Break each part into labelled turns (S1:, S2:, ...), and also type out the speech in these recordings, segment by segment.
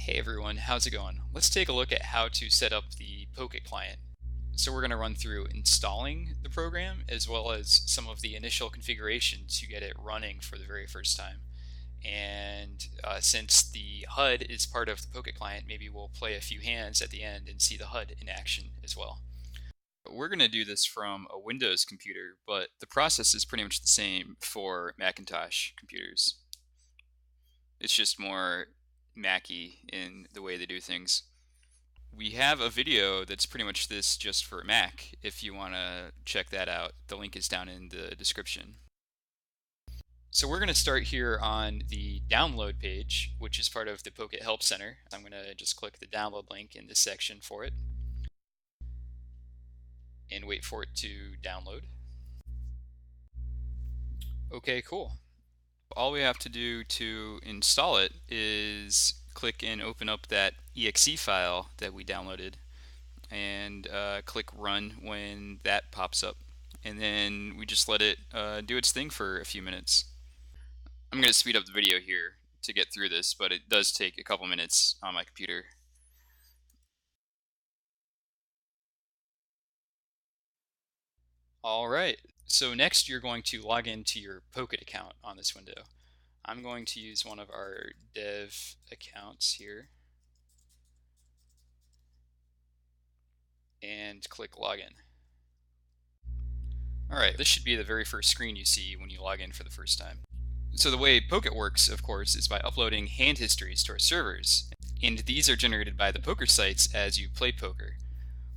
S1: Hey everyone, how's it going? Let's take a look at how to set up the Pocket client. So we're going to run through installing the program as well as some of the initial configuration to get it running for the very first time. And since the HUD is part of the Pocket client, maybe we'll play a few hands at the end and see the HUD in action as well. We're going to do this from a Windows computer, but the process is pretty much the same for Macintosh computers. It's just more Mac-y in the way they do things. We have a video that's pretty much this just for Mac if you want to check that out. The link is down in the description. So we're going to start here on the download page, which is part of the Pocket Help Center. I'm going to just click the download link in this section for it and wait for it to download. Okay, cool. All we have to do to install it is click and open up that exe file that we downloaded and click run when that pops up, and then we just let it do its thing for a few minutes. I'm going to speed up the video here to get through this, but it does take a couple minutes on my computer. Alright, so next you're going to log into your Pocket account on this window. I'm going to use one of our dev accounts here and click login. Alright, this should be the very first screen you see when you log in for the first time. So the way Pocket works, of course, is by uploading hand histories to our servers, and these are generated by the poker sites as you play poker.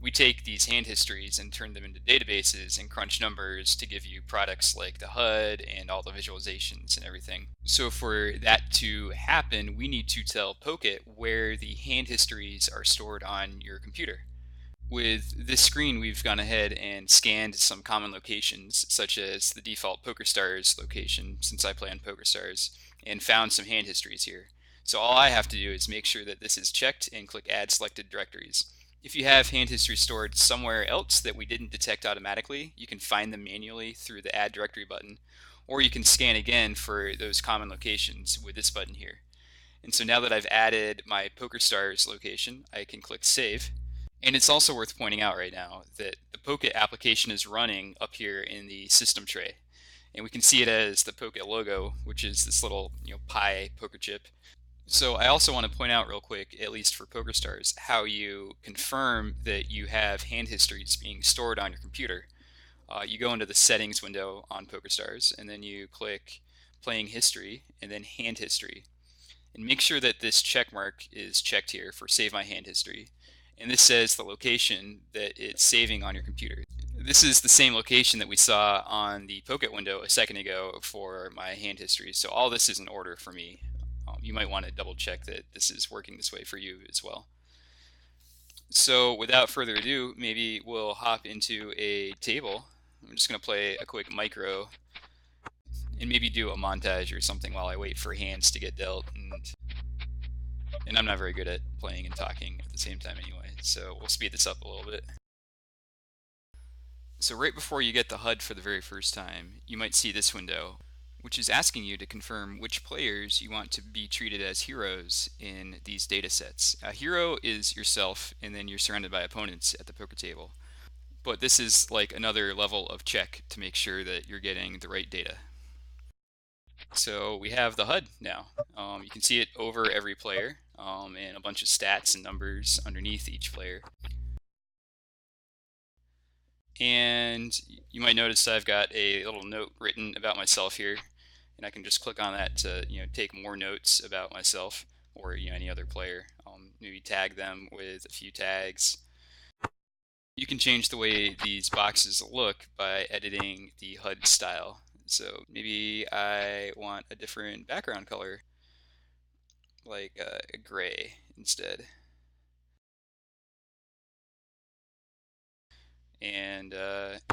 S1: We take these hand histories and turn them into databases and crunch numbers to give you products like the HUD and all the visualizations and everything. So for that to happen, we need to tell Pocket where the hand histories are stored on your computer. With this screen, we've gone ahead and scanned some common locations, such as the default PokerStars location, since I play on PokerStars, and found some hand histories here. So all I have to do is make sure that this is checked and click Add Selected Directories. If you have hand history stored somewhere else that we didn't detect automatically, you can find them manually through the Add Directory button, or you can scan again for those common locations with this button here. And so now that I've added my PokerStars location, I can click Save. And it's also worth pointing out right now that the Pocket application is running up here in the system tray. And we can see it as the Pocket logo, which is this little pie poker chip. So I also want to point out real quick, at least for PokerStars, how you confirm that you have hand histories being stored on your computer. You go into the settings window on PokerStars, and then you click playing history, and then hand history. And make sure that this check mark is checked here for save my hand history. And this says the location that it's saving on your computer. This is the same location that we saw on the Pocket window a second ago for my hand history. So all this is in order for me. You might want to double check that this is working this way for you as well. So without further ado, maybe we'll hop into a table. I'm just going to play a quick micro and maybe do a montage or something while I wait for hands to get dealt. And I'm not very good at playing and talking at the same time anyway, so we'll speed this up a little bit. So right before you get the HUD for the very first time, you might see this window, which is asking you to confirm which players you want to be treated as heroes in these data sets. A hero is yourself, and then you're surrounded by opponents at the poker table. But this is like another level of check to make sure that you're getting the right data. So we have the HUD now. You can see it over every player and a bunch of stats and numbers underneath each player. And you might notice I've got a little note written about myself here, and I can just click on that to take more notes about myself or any other player. Maybe tag them with a few tags. You can change the way these boxes look by editing the HUD style. So maybe I want a different background color, like a gray instead. And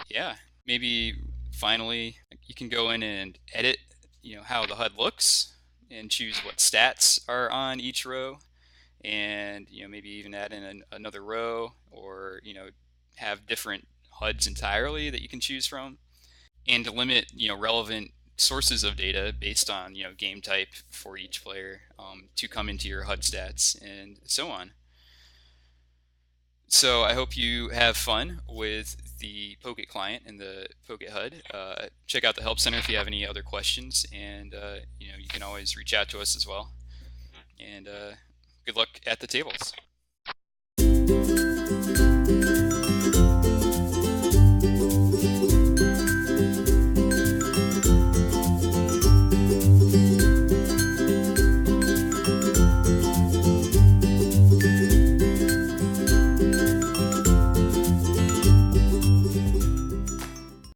S1: yeah, maybe finally you can go in and edit how the HUD looks and choose what stats are on each row, and maybe even add in another row, or have different HUDs entirely that you can choose from, and to limit relevant sources of data based on game type for each player to come into your HUD stats and so on. So I hope you have fun with the Pokeit client and the Pokeit HUD. Check out the Help Center if you have any other questions, and you can always reach out to us as well. And good luck at the tables.